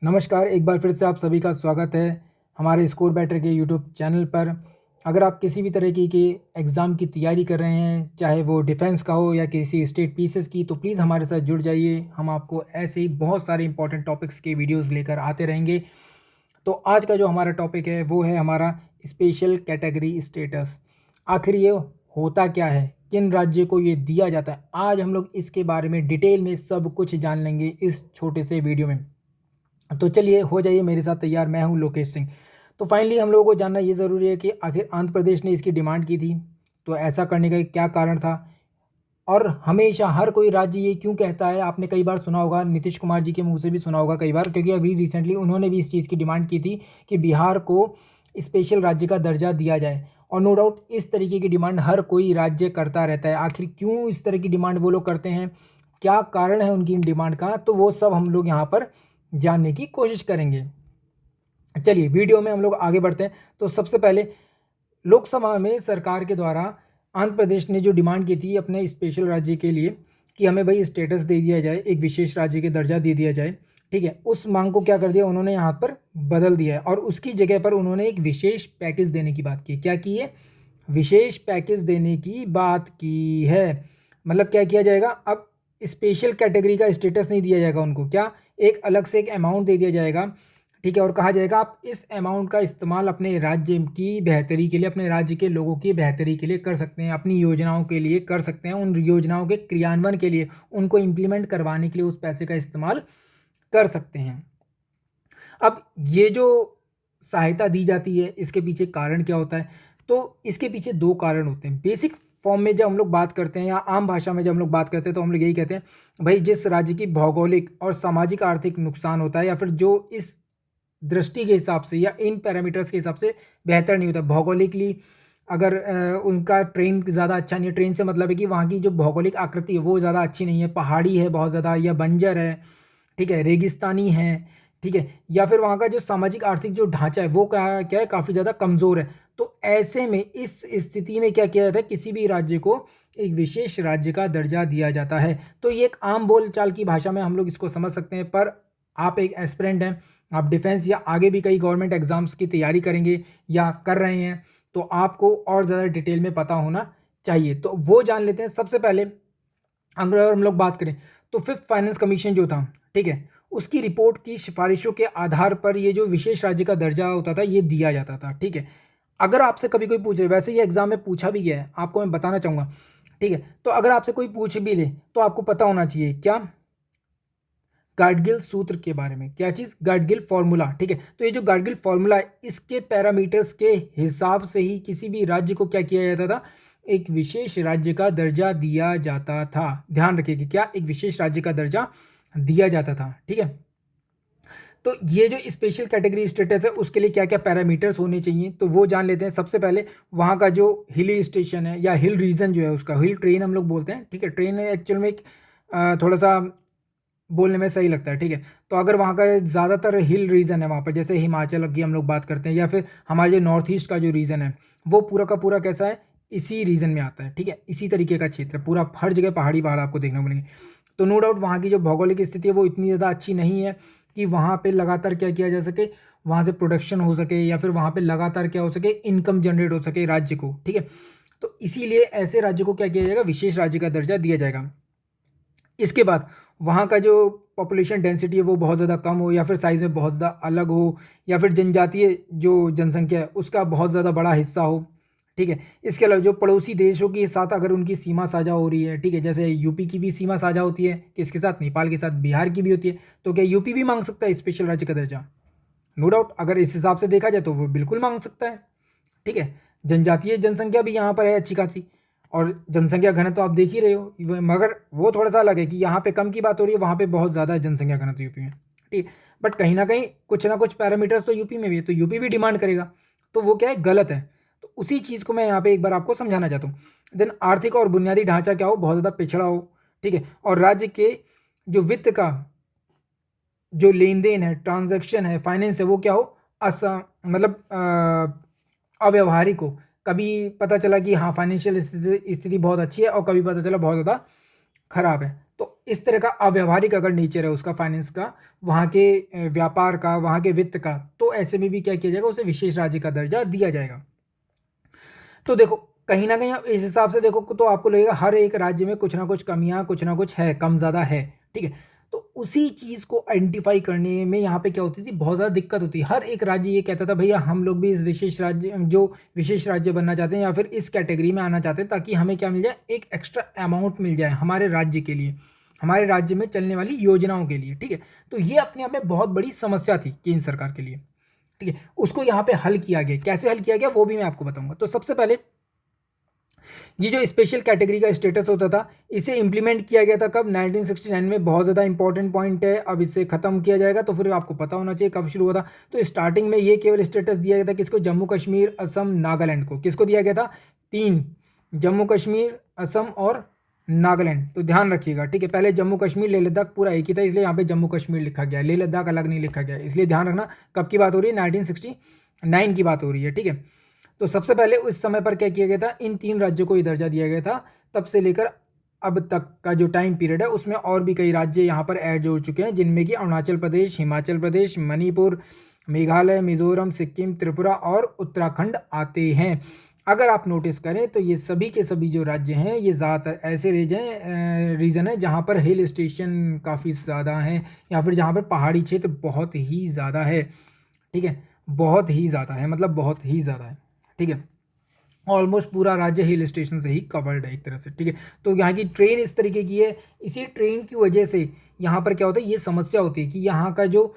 नमस्कार, एक बार फिर से आप सभी का स्वागत है हमारे स्कोर बैटर के यूट्यूब चैनल पर। अगर आप किसी भी तरह की एग्ज़ाम की तैयारी कर रहे हैं, चाहे वो डिफेंस का हो या किसी स्टेट पीसेस की, तो प्लीज़ हमारे साथ जुड़ जाइए। हम आपको ऐसे ही बहुत सारे इंपॉर्टेंट टॉपिक्स के वीडियोस लेकर आते रहेंगे। तो आज का जो हमारा टॉपिक है वो है हमारा स्पेशल कैटेगरी स्टेटस। आखिर ये होता क्या है, किन राज्य को ये दिया जाता है, आज हम लोग इसके बारे में डिटेल में सब कुछ जान लेंगे इस छोटे से वीडियो में। तो चलिए हो जाइए मेरे साथ तैयार। मैं हूं लोकेश सिंह। तो फाइनली हम लोगों को जानना ये ज़रूरी है कि आखिर आंध्र प्रदेश ने इसकी डिमांड की थी, तो ऐसा करने का क्या कारण था, और हमेशा हर कोई राज्य ये क्यों कहता है। आपने कई बार सुना होगा, नीतीश कुमार जी के मुंह से भी सुना होगा कई बार, क्योंकि अभी रिसेंटली उन्होंने भी इस चीज़ की डिमांड की थी कि बिहार को स्पेशल राज्य का दर्जा दिया जाए। और नो डाउट इस तरीके की डिमांड हर कोई राज्य करता रहता है। आखिर क्यों इस तरह की डिमांड वो लोग करते हैं, क्या कारण है उनकी इन डिमांड का, तो वो सब हम लोग यहाँ पर जानने की कोशिश करेंगे। चलिए वीडियो में हम लोग आगे बढ़ते हैं। तो सबसे पहले लोकसभा में सरकार के द्वारा आंध्र प्रदेश ने जो डिमांड की थी अपने स्पेशल राज्य के लिए कि हमें भाई स्टेटस दे दिया जाए, एक विशेष राज्य के दर्जा दे दिया जाए, ठीक है, उस मांग को क्या कर दिया उन्होंने यहाँ पर बदल दिया है, और उसकी जगह पर उन्होंने एक विशेष पैकेज देने की बात की। क्या की है? विशेष पैकेज देने की बात की है। मतलब क्या किया जाएगा, अब स्पेशल कैटेगरी का स्टेटस नहीं दिया जाएगा उनको, क्या एक अलग से एक अमाउंट दे दिया जाएगा, ठीक है, और कहा जाएगा आप इस अमाउंट का इस्तेमाल अपने राज्य की बेहतरी के लिए, अपने राज्य के लोगों की बेहतरी के लिए कर सकते हैं, अपनी योजनाओं के लिए कर सकते हैं, उन योजनाओं के क्रियान्वयन के लिए, उनको इम्प्लीमेंट करवाने के लिए उस पैसे का इस्तेमाल कर सकते हैं। अब ये जो सहायता दी जाती है, इसके पीछे कारण क्या होता है? तो इसके पीछे दो कारण होते हैं। बेसिक फॉर्म में जब हम लोग बात करते हैं या आम भाषा में जब हम लोग बात करते हैं, तो हम लोग यही कहते हैं, भाई जिस राज्य की भौगोलिक और सामाजिक आर्थिक नुकसान होता है, या फिर जो इस दृष्टि के हिसाब से या इन पैरामीटर्स के हिसाब से बेहतर नहीं होता भौगोलिकली, अगर उनका ट्रेन ज़्यादा अच्छा नहीं है, ट्रेन से मतलब है कि वहाँ की जो भौगोलिक आकृति है वो ज़्यादा अच्छी नहीं है, पहाड़ी है बहुत ज़्यादा, या बंजर है, ठीक है, रेगिस्तानी है, ठीक है, या फिर वहाँ का जो सामाजिक आर्थिक जो ढांचा है वो क्या क्या है, काफ़ी ज़्यादा कमज़ोर है। तो ऐसे में इस स्थिति में क्या किया जाता है, किसी भी राज्य को एक विशेष राज्य का दर्जा दिया जाता है। तो ये एक आम बोलचाल की भाषा में हम लोग इसको समझ सकते हैं। पर आप एक एस्पिरेंट हैं, आप डिफेंस या आगे भी कई गवर्नमेंट एग्जाम्स की तैयारी करेंगे या कर रहे हैं, तो आपको और ज़्यादा डिटेल में पता होना चाहिए। तो वो जान लेते हैं। सबसे पहले अगर हम लोग बात करें, तो फिफ्थ फाइनेंस कमीशन जो था, ठीक है, उसकी रिपोर्ट की सिफारिशों के आधार पर ये जो विशेष राज्य का दर्जा होता था ये दिया जाता था, ठीक है। अगर आपसे कभी कोई पूछ रहे, वैसे ये एग्जाम में पूछा भी गया है, आपको मैं बताना चाहूँगा, ठीक है, तो अगर आपसे कोई पूछ भी ले तो आपको पता होना चाहिए क्या, गाडगिल सूत्र के बारे में। क्या चीज़? गाडगिल फॉर्मूला, ठीक है। तो ये जो गाडगिल फॉर्मूला है, इसके पैरामीटर्स के हिसाब से ही किसी भी राज्य को क्या किया जाता था, एक विशेष राज्य का दर्जा दिया जाता था। ध्यान रखिए कि क्या एक विशेष राज्य का दर्जा दिया जाता था, ठीक है। तो ये जो स्पेशल कैटेगरी स्टेटस है उसके लिए क्या क्या पैरामीटर्स होने चाहिए, तो वो जान लेते हैं। सबसे पहले वहाँ का जो हिली स्टेशन है या हिल रीजन जो है, उसका हिल ट्रेन हम लोग बोलते हैं, ठीक है। ट्रेन एक्चुअल में एक थोड़ा सा बोलने में सही लगता है, ठीक है। तो अगर वहाँ का ज़्यादातर हिल रीजन है वहाँ पर, जैसे हिमाचल की हम लोग बात करते हैं, या फिर हमारे जो नॉर्थ ईस्ट का जो रीजन है वो पूरा का पूरा कैसा है, इसी रीजन में आता है, ठीक है। इसी तरीके का क्षेत्र पूरा, हर जगह पहाड़ी पहाड़ आपको देखने को मिलेंगे। तो नो डाउट वहाँ की जो भौगोलिक स्थिति है वो इतनी ज़्यादा अच्छी नहीं है कि वहाँ पे लगातार क्या किया जा सके, वहाँ से प्रोडक्शन हो सके, या फिर वहाँ पे लगातार क्या हो सके, इनकम जनरेट हो सके राज्य को, ठीक है। तो इसीलिए ऐसे राज्य को क्या किया जाएगा, विशेष राज्य का दर्जा दिया जाएगा। इसके बाद वहाँ का जो पॉपुलेशन डेंसिटी है वो बहुत ज़्यादा कम हो, या फिर साइज़ में बहुत ज़्यादा अलग हो, या फिर जनजातीय जो जनसंख्या है उसका बहुत ज़्यादा बड़ा हिस्सा हो, ठीक है। इसके अलावा जो पड़ोसी देशों के साथ अगर उनकी सीमा साझा हो रही है, ठीक है, जैसे यूपी की भी सीमा साझा होती है किसके साथ, नेपाल के साथ, बिहार की भी होती है, तो क्या यूपी भी मांग सकता है स्पेशल राज्य का दर्जा? नो डाउट अगर इस हिसाब से देखा जाए तो वो बिल्कुल मांग सकता है, ठीक है। जनजातीय जनसंख्या भी यहाँ पर है अच्छी खासी, और जनसंख्या घनत्व तो आप देख ही रहे हो, मगर वो थोड़ा सा अलग है कि यहाँ पे कम की बात हो रही है, वहाँ पे बहुत ज़्यादा है जनसंख्या घनत्व यूपी में, ठीक। बट कहीं ना कहीं कुछ ना कुछ पैरामीटर्स तो यूपी में भी है, तो यूपी भी डिमांड करेगा, तो वो क्या है, गलत है। तो उसी चीज़ को मैं यहाँ पे एक बार आपको समझाना चाहता हूँ। देन आर्थिक और बुनियादी ढांचा क्या हो, बहुत ज़्यादा पिछड़ा हो, ठीक है, और राज्य के जो वित्त का जो लेन देन है, ट्रांजैक्शन है, फाइनेंस है, वो क्या हो, मतलब अव्यवहारिक हो। कभी पता चला कि हाँ फाइनेंशियल स्थिति स्थिति बहुत अच्छी है, और कभी पता चला बहुत ज़्यादा खराब है। तो इस तरह का अव्यावहारिक अगर नेचर है उसका फाइनेंस का, वहाँ के व्यापार का, वहाँ के वित्त का, तो ऐसे में भी क्या किया जाएगा, उसे विशेष राज्य का दर्जा दिया जाएगा। तो देखो कहीं ना कहीं इस हिसाब से देखो तो आपको लगेगा हर एक राज्य में कुछ ना कुछ कमियां, कुछ ना कुछ है, कम ज़्यादा है, ठीक है। तो उसी चीज़ को आइडेंटिफाई करने में यहाँ पे क्या होती थी, बहुत ज़्यादा दिक्कत होती है। हर एक राज्य ये कहता था भैया हम लोग भी इस विशेष राज्य, जो विशेष राज्य बनना चाहते हैं या फिर इस कैटेगरी में आना चाहते हैं, ताकि हमें क्या मिल जाए, एक एक्स्ट्रा अमाउंट मिल जाए हमारे राज्य के लिए, हमारे राज्य में चलने वाली योजनाओं के लिए, ठीक है। तो ये अपने आप में बहुत बड़ी समस्या थी केंद्र सरकार के लिए, ठीक है। उसको यहाँ पे हल किया गया, कैसे हल किया गया वो भी मैं आपको बताऊंगा। तो सबसे पहले ये जो स्पेशल कैटेगरी का स्टेटस होता था, इसे इंप्लीमेंट किया गया था कब, 1969 में। बहुत ज़्यादा इंपॉर्टेंट पॉइंट है, अब इसे खत्म किया जाएगा तो फिर आपको पता होना चाहिए कब शुरू हुआ था। तो स्टार्टिंग में ये केवल स्टेटस दिया गया था किसको, जम्मू कश्मीर, असम, नागालैंड को। किसको दिया गया था, तीन, जम्मू कश्मीर, असम और नागालैंड। तो ध्यान रखिएगा, ठीक है। पहले जम्मू कश्मीर, लेह लद्दाख पूरा एक ही था, इसलिए यहाँ पे जम्मू कश्मीर लिखा गया, लेह लद्दाख अलग नहीं लिखा गया, इसलिए ध्यान रखना। कब की बात हो रही है, 1969 की बात हो रही है, ठीक है। तो सबसे पहले उस समय पर क्या किया गया था, इन तीन राज्यों को ही दर्जा दिया गया था। तब से लेकर अब तक का जो टाइम पीरियड है उसमें और भी कई राज्य यहाँ पर ऐड हो चुके हैं, जिनमें कि अरुणाचल प्रदेश, हिमाचल प्रदेश, मणिपुर, मेघालय, मिजोरम, सिक्किम, त्रिपुरा और उत्तराखंड आते हैं। अगर आप नोटिस करें तो ये सभी के सभी जो राज्य हैं, ये ज़्यादातर ऐसे रीजन है जहाँ पर हिल स्टेशन काफ़ी ज़्यादा हैं, या फिर जहाँ पर पहाड़ी क्षेत्र बहुत ही ज़्यादा है, ठीक है। बहुत ही ज़्यादा है, मतलब बहुत ही ज़्यादा है, ठीक है। ऑलमोस्ट पूरा राज्य हिल स्टेशन से ही कवर्ड है एक तरह से, ठीक है। तो यहाँ की ट्रेन इस तरीके की है, इसी ट्रेन की वजह से यहाँ पर क्या होता है, ये समस्या होती है कि यहाँ का जो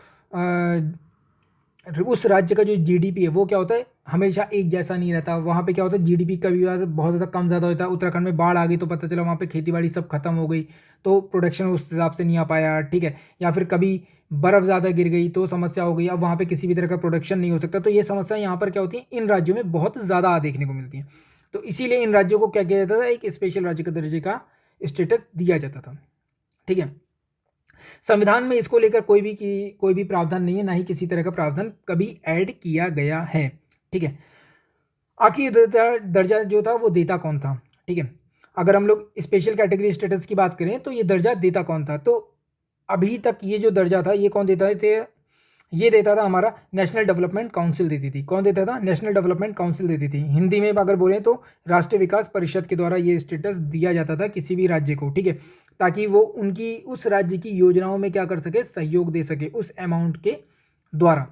उस राज्य का जो जीडीपी है वो क्या होता है, हमेशा एक जैसा नहीं रहता। वहाँ पे क्या होता है, जीडीपी कभी बहुत ज़्यादा कम ज़्यादा होता है। उत्तराखंड में बाढ़ आ गई तो पता चला वहाँ पे खेती बाड़ी सब खत्म हो गई, तो प्रोडक्शन उस हिसाब से नहीं आ पाया, ठीक है। या फिर कभी बर्फ़ ज़्यादा गिर गई तो समस्या हो गई, अब वहाँ पे किसी भी तरह का प्रोडक्शन नहीं हो सकता। तो ये समस्या यहाँ पर क्या होती है, इन राज्यों में बहुत ज़्यादा देखने को मिलती है। तो इसीलिए इन राज्यों को क्या किया जाता था, एक स्पेशल राज्य के दर्जे का स्टेटस दिया जाता था, ठीक है। संविधान में इसको लेकर कोई भी प्रावधान नहीं है, ना ही किसी तरह का प्रावधान कभी ऐड किया गया है, ठीक है। आखिर दर्जा जो था वो देता कौन था, ठीक है। अगर हम लोग स्पेशल कैटेगरी स्टेटस की बात करें तो ये दर्जा देता कौन था, तो अभी तक ये जो दर्जा था ये कौन देता थे, ये देता था हमारा नेशनल डेवलपमेंट काउंसिल देती थी। कौन देता था, नेशनल डेवलपमेंट काउंसिल देती थी। हिंदी में अगर बोलें तो राष्ट्रीय विकास परिषद के द्वारा ये स्टेटस दिया जाता था किसी भी राज्य को, ठीक है, ताकि वो उनकी उस राज्य की योजनाओं में क्या कर सके, सहयोग दे सके उस अमाउंट के द्वारा।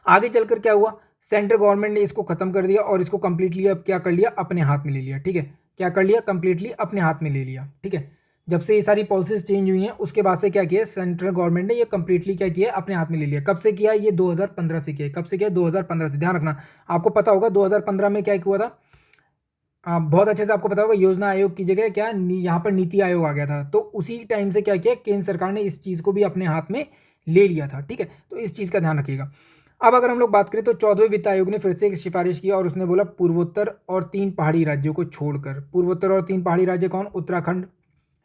आगे चलकर क्या हुआ, सेंट्रल गवर्नमेंट ने इसको खत्म कर दिया और इसको कंप्लीटली अब क्या कर लिया, अपने हाथ में ले लिया, ठीक है। क्या कर लिया, कंप्लीटली अपने हाथ में ले लिया, ठीक है। जब से ये सारी पॉलिसीज चेंज हुई हैं उसके बाद से क्या किया, सेंट्रल गवर्नमेंट ने ये कंप्लीटली क्या किया, अपने हाथ में ले लिया। कब से किया, ये 2015 से किया। कब से किया, 2015 से। ध्यान रखना, आपको पता होगा 2015 में क्या हुआ था, बहुत अच्छे से आपको पता होगा, योजना आयोग की जगह क्या यहाँ पर नीति आयोग आ गया था। तो उसी टाइम से क्या किया, केंद्र सरकार ने इस चीज़ को भी अपने हाथ में ले लिया था, ठीक है। तो इस चीज़ का ध्यान रखिएगा। अब अगर हम लोग बात करें तो 14वें वित्त आयोग ने फिर से एक सिफारिश की और उसने बोला पूर्वोत्तर और 3 पहाड़ी राज्यों को छोड़कर। पूर्वोत्तर और 3 पहाड़ी राज्य कौन, उत्तराखंड,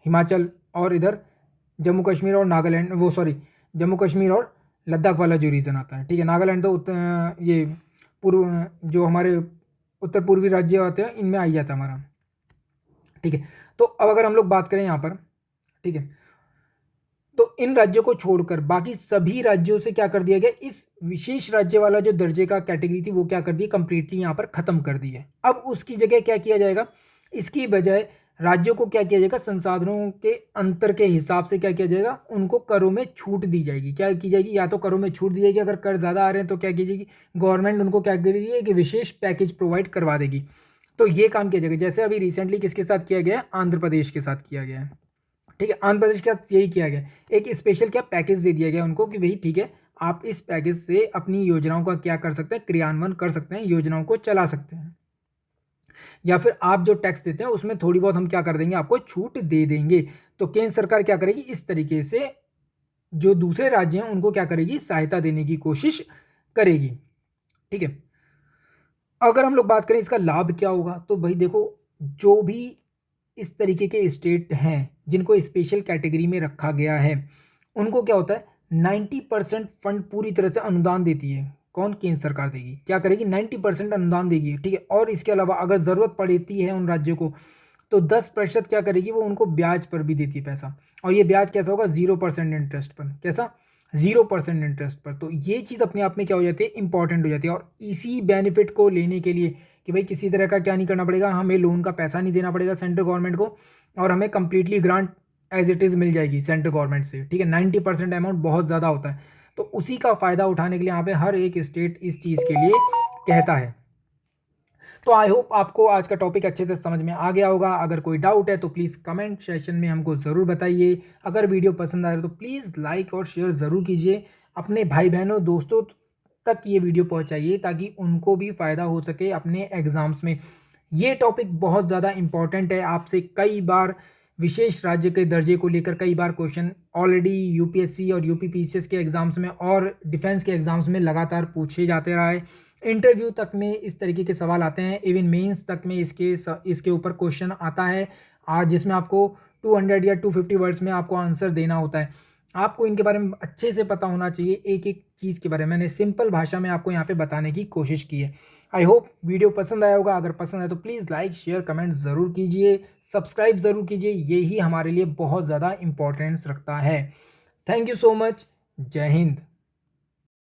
हिमाचल और इधर जम्मू कश्मीर और नागालैंड, वो सॉरी जम्मू कश्मीर और लद्दाख वाला जो रीजन आता है, ठीक है। नागालैंड तो ये पूर्व जो हमारे उत्तर पूर्वी राज्य आते हैं इनमें आई जाता है हमारा, ठीक है। तो अब अगर हम लोग बात करें यहाँ पर, ठीक है, तो इन राज्यों को छोड़कर बाकी सभी राज्यों से क्या कर दिया गया, इस विशेष राज्य वाला जो दर्जे का कैटेगरी थी वो क्या कर दी, कंप्लीटली यहाँ पर खत्म कर दी है। अब उसकी जगह क्या किया जाएगा, इसकी बजाय राज्यों को क्या किया जाएगा, संसाधनों के अंतर के हिसाब से क्या किया जाएगा, उनको करों में छूट दी जाएगी। क्या की जाएगी, या तो करों में छूट दी जाएगी, अगर कर ज़्यादा आ रहे हैं तो क्या की जाएगी, गवर्नमेंट उनको क्या करेगी, एक विशेष पैकेज प्रोवाइड करवा देगी। तो ये काम किया जाएगा, जैसे अभी रिसेंटली किसके साथ किया गया है, आंध्र प्रदेश के साथ किया गया है, ठीक है। आंध्र प्रदेश के साथ यही किया गया, एक स्पेशल क्या पैकेज दे दिया गया उनको कि भाई ठीक है, आप इस पैकेज से अपनी योजनाओं का क्या कर सकते हैं, क्रियान्वयन कर सकते हैं, योजनाओं को चला सकते हैं, या फिर आप जो टैक्स देते हैं उसमें थोड़ी बहुत हम क्या कर देंगे, आपको छूट दे देंगे। तो केंद्र सरकार क्या करेगी, इस तरीके से जो दूसरे राज्य हैं उनको क्या करेगी, सहायता देने की कोशिश करेगी, ठीक है। अगर हम लोग बात करें इसका लाभ क्या होगा, तो भाई देखो, जो भी इस तरीके के स्टेट हैं जिनको स्पेशल कैटेगरी में रखा गया है, उनको क्या होता है, 90% फंड पूरी तरह से अनुदान देती है। कौन, केंद्र सरकार देगी, क्या करेगी, 90% अनुदान देगी, ठीक है। और इसके अलावा अगर ज़रूरत पड़ती है उन राज्यों को तो 10% क्या करेगी, वो उनको ब्याज पर भी देती है पैसा, और ये ब्याज कैसा होगा, 0% इंटरेस्ट पर। कैसा, 0% इंटरेस्ट पर। तो ये चीज़ अपने आप में क्या हो जाती है, इंपॉर्टेंट हो जाती है। और इसी बेनिफिट को लेने के लिए कि भाई किसी तरह का क्या नहीं करना पड़ेगा, हमें लोन का पैसा नहीं देना पड़ेगा सेंट्रल गवर्नमेंट को, और हमें completely grant as it is मिल जाएगी सेंट्रल गवर्नमेंट से, ठीक है। 90% अमाउंट बहुत ज़्यादा होता है, तो उसी का फ़ायदा उठाने के लिए यहाँ पे हर एक स्टेट इस चीज़ के लिए कहता है। तो आई होप आपको आज का टॉपिक अच्छे से समझ में आ गया होगा। अगर कोई डाउट है तो प्लीज़ कमेंट सेशन में हमको ज़रूर बताइए। अगर वीडियो पसंद आए तो प्लीज़ लाइक और शेयर ज़रूर कीजिए। अपने भाई बहनों दोस्तों तक ये वीडियो पहुंचाइए ताकि उनको भी फ़ायदा हो सके अपने एग्ज़ाम्स में। ये टॉपिक बहुत ज़्यादा इम्पॉर्टेंट है। आपसे कई बार विशेष राज्य के दर्जे को लेकर कई बार क्वेश्चन ऑलरेडी यूपीएससी और यूपीपीसीएस के एग्ज़ाम्स में और डिफेंस के एग्ज़ाम्स में लगातार पूछे जाते रहा है। इंटरव्यू तक में इस तरीके के सवाल आते हैं, इवन मेंस तक में इसके ऊपर क्वेश्चन आता है आज, जिसमें आपको 200 या 250 वर्ड्स में आपको आंसर देना होता है। आपको इनके बारे में अच्छे से पता होना चाहिए, एक एक चीज़ के बारे में मैंने सिंपल भाषा में आपको यहाँ पे बताने की कोशिश की है। आई होप वीडियो पसंद आया होगा। अगर पसंद आए तो प्लीज़ लाइक शेयर कमेंट ज़रूर कीजिए, सब्सक्राइब ज़रूर कीजिए, यही हमारे लिए बहुत ज़्यादा इंपॉर्टेंस रखता है। Thank you so much. जय हिंद।